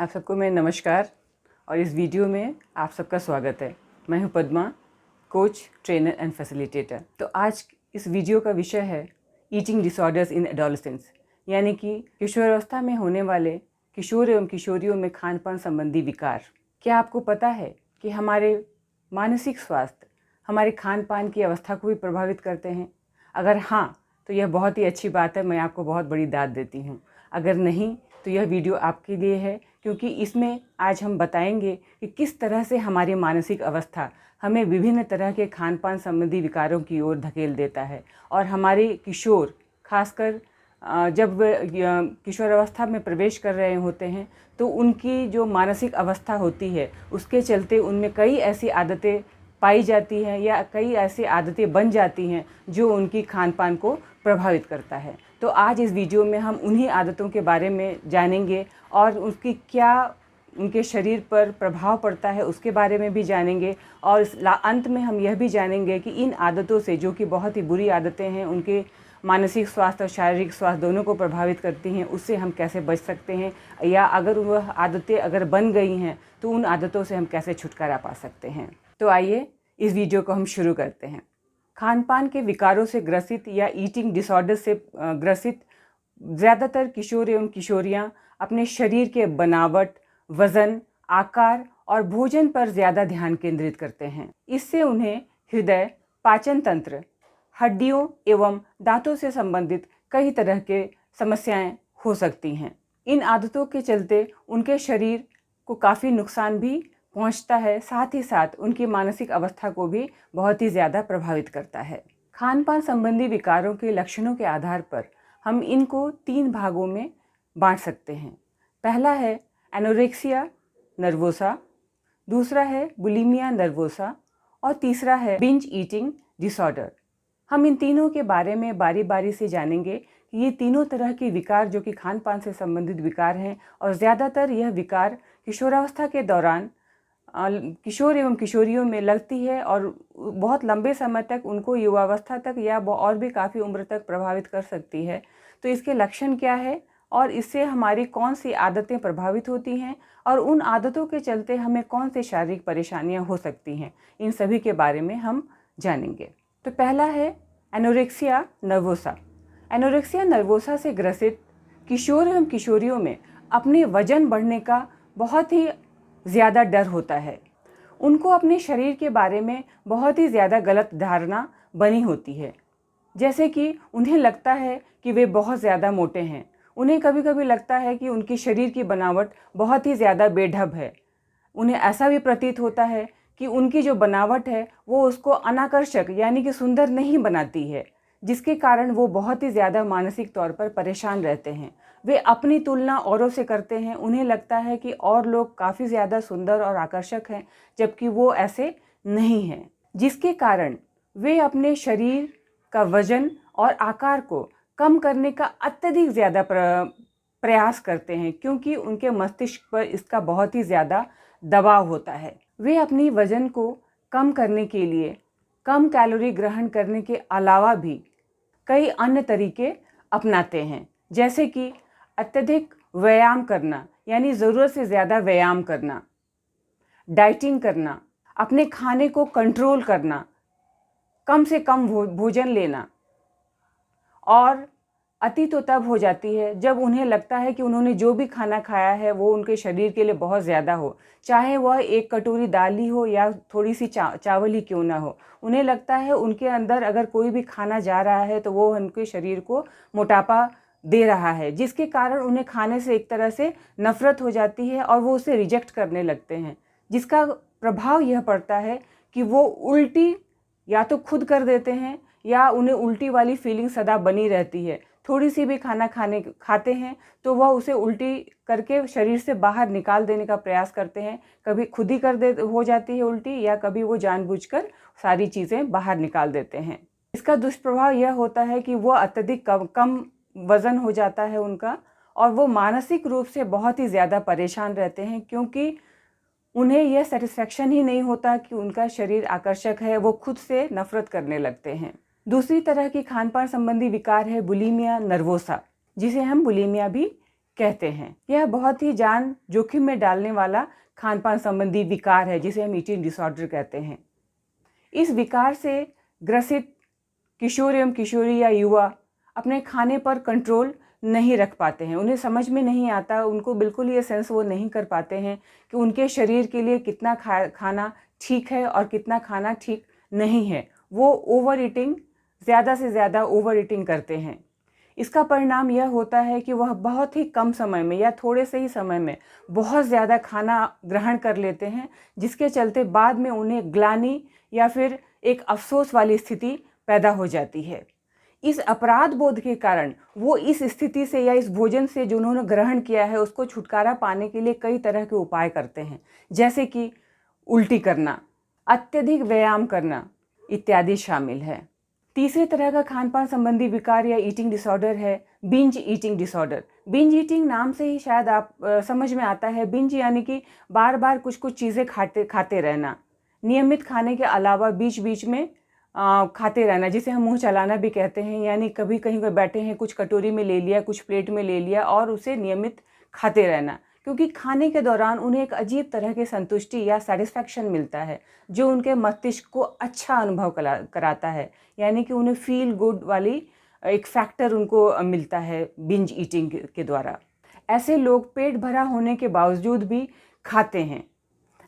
आप सबको मैं नमस्कार और इस वीडियो में आप सबका स्वागत है। मैं हूं Padma, coach, trainer and facilitator. तो आज इस वीडियो का विषय है ईटिंग डिसऑर्डर्स इन एडोलेसेंस, यानी कि किशोरावस्था में होने वाले किशोर एवं किशोरियों में खान पान संबंधी विकार। क्या आपको पता है कि हमारे मानसिक स्वास्थ्य हमारे खान पान की अवस्था को भी प्रभावित करते हैं? अगर हाँ, तो यह बहुत ही अच्छी बात है, मैं आपको बहुत बड़ी दाद देती हूँ। अगर नहीं, तो यह वीडियो आपके लिए है, क्योंकि इसमें आज हम बताएंगे कि किस तरह से हमारी मानसिक अवस्था हमें विभिन्न तरह के खान पान संबंधी विकारों की ओर धकेल देता है। और हमारे किशोर, खासकर जब किशोरावस्था में प्रवेश कर रहे होते हैं, तो उनकी जो मानसिक अवस्था होती है उसके चलते उनमें कई ऐसी आदतें पाई जाती हैं या कई ऐसी आदतें बन जाती हैं जो उनकी खान पान को प्रभावित करता है। तो आज इस वीडियो में हम उन्हीं आदतों के बारे में जानेंगे और उसकी क्या उनके शरीर पर प्रभाव पड़ता है उसके बारे में भी जानेंगे। और अंत में हम यह भी जानेंगे कि इन आदतों से, जो कि बहुत ही बुरी आदतें हैं, उनके मानसिक स्वास्थ्य और शारीरिक स्वास्थ्य दोनों को प्रभावित करती हैं, उससे हम कैसे बच सकते हैं, या अगर वह आदतें अगर बन गई हैं तो उन आदतों से हम कैसे छुटकारा पा सकते हैं। तो आइए इस वीडियो को हम शुरू करते हैं। खान पान के विकारों से ग्रसित या ईटिंग डिसऑर्डर से ग्रसित ज़्यादातर किशोर एवं किशोरियां अपने शरीर के बनावट, वज़न, आकार और भोजन पर ज़्यादा ध्यान केंद्रित करते हैं। इससे उन्हें हृदय, पाचन तंत्र, हड्डियों एवं दांतों से संबंधित कई तरह के समस्याएं हो सकती हैं। इन आदतों के चलते उनके शरीर को काफ़ी नुकसान भी पहुंचता है, साथ ही साथ उनकी मानसिक अवस्था को भी बहुत ही ज़्यादा प्रभावित करता है। खान पान संबंधी विकारों के लक्षणों के आधार पर हम इनको 3 भागों में बांट सकते हैं। पहला है एनोरेक्सिया नर्वोसा, दूसरा है बुलिमिया नर्वोसा और तीसरा है बिंज ईटिंग डिसऑर्डर। हम इन तीनों के बारे में बारी बारी से जानेंगे कि ये तीनों तरह के विकार जो कि खान पान से संबंधित विकार हैं, और ज़्यादातर यह विकार किशोरावस्था के दौरान किशोर एवं किशोरियों में लगती है और बहुत लंबे समय तक उनको युवावस्था तक या और भी काफ़ी उम्र तक प्रभावित कर सकती है। तो इसके लक्षण क्या है और इससे हमारी कौन सी आदतें प्रभावित होती हैं और उन आदतों के चलते हमें कौन सी शारीरिक परेशानियां हो सकती हैं, इन सभी के बारे में हम जानेंगे। तो पहला है एनोरेक्सिया नर्वोसा। एनोरेक्सिया नर्वोसा से ग्रसित किशोर एवं किशोरियों में अपने वजन बढ़ने का बहुत ही ज़्यादा डर होता है। उनको अपने शरीर के बारे में बहुत ही ज़्यादा गलत धारणा बनी होती है, जैसे कि उन्हें लगता है कि वे बहुत ज़्यादा मोटे हैं। उन्हें कभी कभी लगता है कि उनकी शरीर की बनावट बहुत ही ज़्यादा बेढब है। उन्हें ऐसा भी प्रतीत होता है कि उनकी जो बनावट है वो उसको अनाकर्षक यानी कि सुंदर नहीं बनाती है, जिसके कारण वो बहुत ही ज़्यादा मानसिक तौर पर परेशान रहते हैं। वे अपनी तुलना औरों से करते हैं। उन्हें लगता है कि और लोग काफ़ी ज़्यादा सुंदर और आकर्षक हैं, जबकि वो ऐसे नहीं हैं, जिसके कारण वे अपने शरीर का वजन और आकार को कम करने का अत्यधिक ज़्यादा प्रयास करते हैं, क्योंकि उनके मस्तिष्क पर इसका बहुत ही ज़्यादा दबाव होता है। वे अपनी वजन को कम करने के लिए कम कैलोरी ग्रहण करने के अलावा भी कई अन्य तरीके अपनाते हैं, जैसे कि अत्यधिक व्यायाम करना, यानी ज़रूरत से ज़्यादा व्यायाम करना, डाइटिंग करना, अपने खाने को कंट्रोल करना, कम से कम भोजन लेना। और अति तो तब हो जाती है जब उन्हें लगता है कि उन्होंने जो भी खाना खाया है वो उनके शरीर के लिए बहुत ज़्यादा हो, चाहे वह 1 कटोरी दाल ही हो या थोड़ी सी चावल ही क्यों ना हो। उन्हें लगता है उनके अंदर अगर कोई भी खाना जा रहा है तो वो उनके शरीर को मोटापा दे रहा है, जिसके कारण उन्हें खाने से एक तरह से नफ़रत हो जाती है और वो उसे रिजेक्ट करने लगते हैं, जिसका प्रभाव यह पड़ता है कि वो उल्टी या तो खुद कर देते हैं या उन्हें उल्टी वाली फीलिंग सदा बनी रहती है। थोड़ी सी भी खाना खाते हैं तो वह उसे उल्टी करके शरीर से बाहर निकाल देने का प्रयास करते हैं। कभी खुद ही हो जाती है उल्टी, या कभी वो जानबूझकर सारी चीज़ें बाहर निकाल देते हैं। इसका दुष्प्रभाव यह होता है कि वो अत्यधिक कम वज़न हो जाता है उनका, और वो मानसिक रूप से बहुत ही ज़्यादा परेशान रहते हैं, क्योंकि उन्हें यह सेटिस्फैक्शन ही नहीं होता कि उनका शरीर आकर्षक है। वो खुद से नफ़रत करने लगते हैं। दूसरी तरह की खान पान संबंधी विकार है बुलिमिया नर्वोसा, जिसे हम बुलिमिया भी कहते हैं। यह बहुत ही जान जोखिम में डालने वाला खान पान संबंधी विकार है जिसे हम ईटिंग डिसऑर्डर कहते हैं। इस विकार से ग्रसित किशोर एवं किशोरी या युवा अपने खाने पर कंट्रोल नहीं रख पाते हैं। उन्हें समझ में नहीं आता, उनको बिल्कुल ये सेंस वो नहीं कर पाते हैं कि उनके शरीर के लिए कितना खाना ठीक है और कितना खाना ठीक नहीं है। वो ओवर ईटिंग, ज़्यादा से ज़्यादा ओवर ईटिंग करते हैं। इसका परिणाम यह होता है कि वह बहुत ही कम समय में या थोड़े से ही समय में बहुत ज़्यादा खाना ग्रहण कर लेते हैं, जिसके चलते बाद में उन्हें ग्लानि या फिर एक अफसोस वाली स्थिति पैदा हो जाती है। इस अपराध बोध के कारण वो इस स्थिति से या इस भोजन से जो उन्होंने ग्रहण किया है उसको छुटकारा पाने के लिए कई तरह के उपाय करते हैं, जैसे कि उल्टी करना, अत्यधिक व्यायाम करना इत्यादि शामिल है। तीसरे तरह का खान पान संबंधी विकार या ईटिंग डिसऑर्डर है binge eating disorder. Binge eating नाम से ही शायद आप समझ में आता है। बिंज यानी कि बार बार कुछ कुछ चीज़ें खाते रहना, नियमित खाने के अलावा बीच बीच में खाते रहना, जिसे हम मुंह चलाना भी कहते हैं। यानी कभी कहीं पर बैठे हैं, कुछ कटोरी में ले लिया, कुछ प्लेट में ले लिया और उसे नियमित खाते रहना, क्योंकि खाने के दौरान उन्हें एक अजीब तरह की संतुष्टि या सेटिस्फैक्शन मिलता है जो उनके मस्तिष्क को अच्छा अनुभव कराता है। यानी कि उन्हें फील गुड वाली एक फैक्टर उनको मिलता है बिंज ईटिंग के द्वारा। ऐसे लोग पेट भरा होने के बावजूद भी खाते हैं।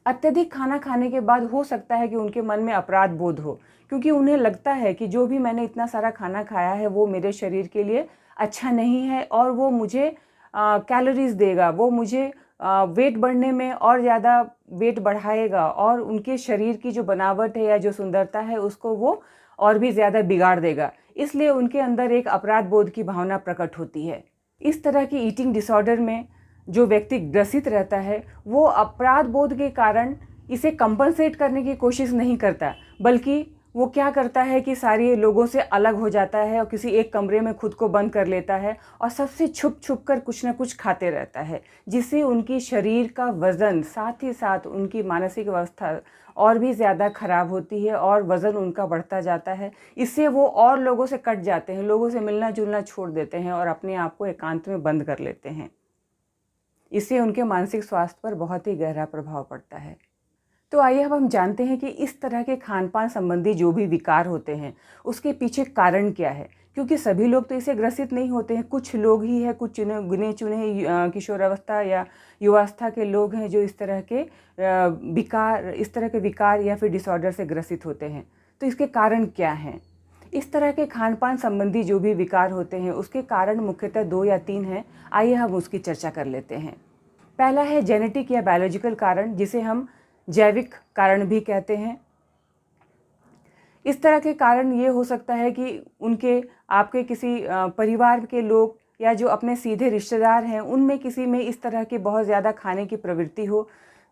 अत्यधिक खाना खाने के बाद हो सकता है कि उनके मन में अपराध बोध हो, क्योंकि उन्हें लगता है कि जो भी मैंने इतना सारा खाना खाया है वो मेरे शरीर के लिए अच्छा नहीं है और वो मुझे कैलोरीज देगा, वो मुझे वेट बढ़ने में और ज़्यादा वेट बढ़ाएगा और उनके शरीर की जो बनावट है या जो सुंदरता है उसको वो और भी ज़्यादा बिगाड़ देगा। इसलिए उनके अंदर एक अपराध बोध की भावना प्रकट होती है। इस तरह की ईटिंग डिसऑर्डर में जो व्यक्ति ग्रसित रहता है वो अपराध बोध के कारण इसे कंपनसेट करने की कोशिश नहीं करता, बल्कि वो क्या करता है कि सारे लोगों से अलग हो जाता है और किसी एक कमरे में खुद को बंद कर लेता है और सबसे छुप छुप कर कुछ ना कुछ खाते रहता है, जिससे उनकी शरीर का वज़न साथ ही साथ उनकी मानसिक अवस्था और भी ज़्यादा खराब होती है और वज़न उनका बढ़ता जाता है। इससे वो और लोगों से कट जाते हैं, लोगों से मिलना जुलना छोड़ देते हैं और अपने आप को एकांत में बंद कर लेते हैं। इससे उनके मानसिक स्वास्थ्य पर बहुत ही गहरा प्रभाव पड़ता है। तो आइए अब हम जानते हैं कि इस तरह के खान पान संबंधी जो भी विकार होते हैं उसके पीछे कारण क्या है, क्योंकि सभी लोग तो इसे ग्रसित नहीं होते हैं। कुछ लोग ही हैं, कुछ गिने चुने किशोरावस्था या युवावस्था के लोग हैं जो इस तरह के विकार या फिर डिसऑर्डर से ग्रसित होते हैं। तो इसके कारण क्या हैं? इस तरह के खान पान संबंधी जो भी विकार होते हैं उसके कारण मुख्यतः 2 या 3 हैं। आइए हम उसकी चर्चा कर लेते हैं। पहला है जेनेटिक या बायोलॉजिकल कारण, जिसे हम जैविक कारण भी कहते हैं। इस तरह के कारण ये हो सकता है कि आपके किसी परिवार के लोग या जो अपने सीधे रिश्तेदार हैं उनमें किसी में इस तरह की बहुत ज़्यादा खाने की प्रवृत्ति हो,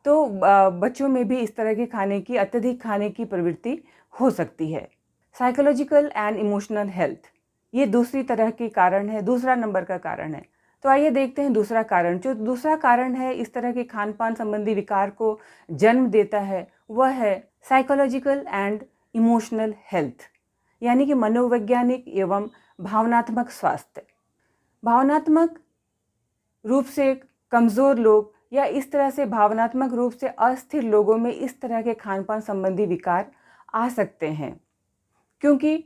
तो बच्चों में भी इस तरह के अत्यधिक खाने की प्रवृत्ति हो सकती है। साइकोलॉजिकल एंड इमोशनल हेल्थ, ये दूसरी तरह की कारण है, दूसरा नंबर का कारण है। तो आइए देखते हैं दूसरा कारण। जो दूसरा कारण है इस तरह के खान पान संबंधी विकार को जन्म देता है वह है साइकोलॉजिकल एंड इमोशनल हेल्थ, यानी कि मनोवैज्ञानिक एवं भावनात्मक स्वास्थ्य। भावनात्मक रूप से कमज़ोर लोग या इस तरह से भावनात्मक रूप से अस्थिर लोगों में इस तरह के खान पान संबंधी विकार आ सकते हैं, क्योंकि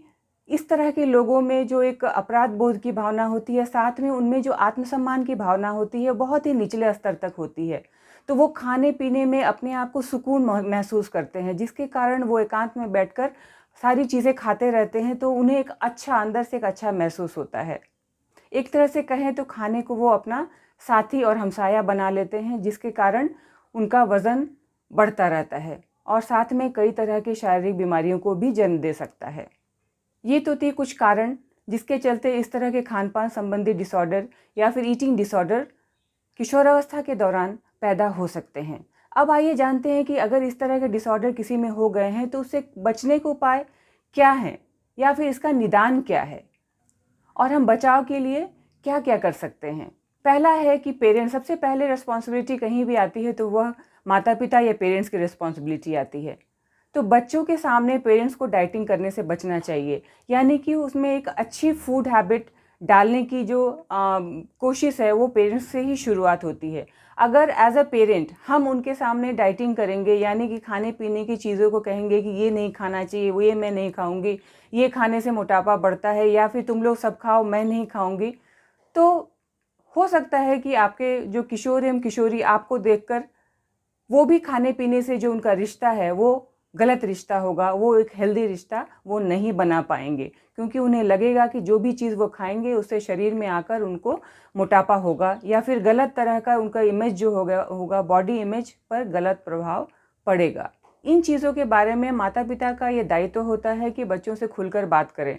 इस तरह के लोगों में जो एक अपराध बोध की भावना होती है, साथ में उनमें जो आत्मसम्मान की भावना होती है बहुत ही निचले स्तर तक होती है। तो वो खाने पीने में अपने आप को सुकून महसूस करते हैं, जिसके कारण वो एकांत में बैठकर सारी चीज़ें खाते रहते हैं, तो उन्हें एक अच्छा, अंदर से एक अच्छा महसूस होता है। एक तरह से कहें तो खाने को वो अपना साथी और हमसाया बना लेते हैं, जिसके कारण उनका वज़न बढ़ता रहता है और साथ में कई तरह की शारीरिक बीमारियों को भी जन्म दे सकता है। ये तो थे कुछ कारण जिसके चलते इस तरह के खान पान संबंधी डिसऑर्डर या फिर ईटिंग डिसऑर्डर किशोरावस्था के दौरान पैदा हो सकते हैं। अब आइए जानते हैं कि अगर इस तरह के डिसऑर्डर किसी में हो गए हैं तो उससे बचने के उपाय क्या हैं या फिर इसका निदान क्या है और हम बचाव के लिए क्या क्या कर सकते हैं। पहला है कि पेरेंट्स, सबसे पहले रिस्पॉन्सिबिलिटी कहीं भी आती है तो वह माता पिता या पेरेंट्स की रिस्पॉन्सिबिलिटी आती है। तो बच्चों के सामने पेरेंट्स को डाइटिंग करने से बचना चाहिए, यानी कि उसमें एक अच्छी फूड हैबिट डालने की जो कोशिश है वो पेरेंट्स से ही शुरुआत होती है। अगर एज अ पेरेंट हम उनके सामने डाइटिंग करेंगे, यानी कि खाने पीने की चीज़ों को कहेंगे कि ये नहीं खाना चाहिए, वो ये मैं नहीं खाऊंगी, ये खाने से मोटापा बढ़ता है, या फिर तुम लोग सब खाओ मैं नहीं खाऊंगी, तो हो सकता है कि आपके जो किशोर एवं किशोरी आपको देखकर वो भी खाने पीने से जो उनका रिश्ता है वो गलत रिश्ता होगा, वो एक हेल्दी रिश्ता वो नहीं बना पाएंगे, क्योंकि उन्हें लगेगा कि जो भी चीज़ वो खाएंगे उससे शरीर में आकर उनको मोटापा होगा, या फिर गलत तरह का उनका इमेज जो होगा बॉडी इमेज पर गलत प्रभाव पड़ेगा। इन चीज़ों के बारे में माता पिता का ये दायित्व होता है कि बच्चों से खुलकर बात करें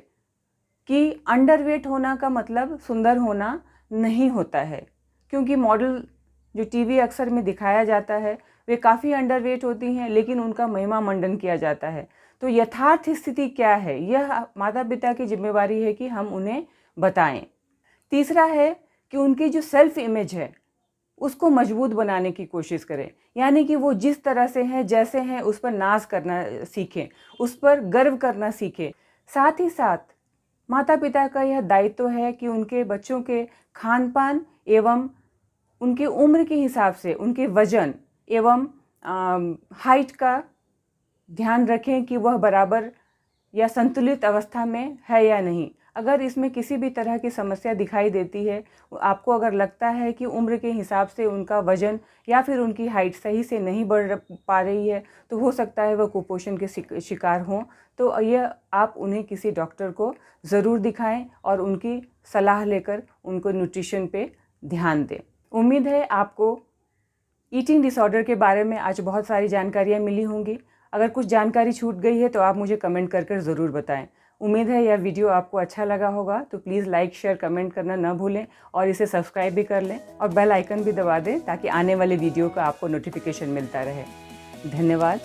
कि अंडरवेट होना का मतलब सुंदर होना नहीं होता है, क्योंकि मॉडल जो टीवी अक्सर में दिखाया जाता है वे काफ़ी अंडरवेट होती हैं, लेकिन उनका महिमा मंडन किया जाता है। तो यथार्थ स्थिति क्या है, यह माता पिता की जिम्मेवारी है कि हम उन्हें बताएं। तीसरा है कि उनकी जो सेल्फ इमेज है उसको मजबूत बनाने की कोशिश करें, यानी कि वो जिस तरह से हैं जैसे हैं उस पर नाज करना सीखें, उस पर गर्व करना सीखें। साथ ही साथ माता पिता का यह दायित्व है कि उनके बच्चों के खान पान एवं उनकी उम्र के हिसाब से उनके वजन एवं हाइट का ध्यान रखें कि वह बराबर या संतुलित अवस्था में है या नहीं। अगर इसमें किसी भी तरह की समस्या दिखाई देती है, आपको अगर लगता है कि उम्र के हिसाब से उनका वजन या फिर उनकी हाइट सही से नहीं बढ़ पा रही है, तो हो सकता है वह कुपोषण के शिकार हों। तो यह आप उन्हें किसी डॉक्टर को ज़रूर दिखाएं और उनकी सलाह लेकर उनको न्यूट्रिशन पे ध्यान दें। उम्मीद है आपको ईटिंग डिसऑर्डर के बारे में आज बहुत सारी जानकारियाँ मिली होंगी। अगर कुछ जानकारी छूट गई है तो आप मुझे कमेंट कर ज़रूर बताएं। उम्मीद है यह वीडियो आपको अच्छा लगा होगा, तो प्लीज़ लाइक शेयर कमेंट करना ना भूलें और इसे सब्सक्राइब भी कर लें और बेल आइकन भी दबा दें ताकि आने वाले वीडियो का आपको नोटिफिकेशन मिलता रहे। धन्यवाद।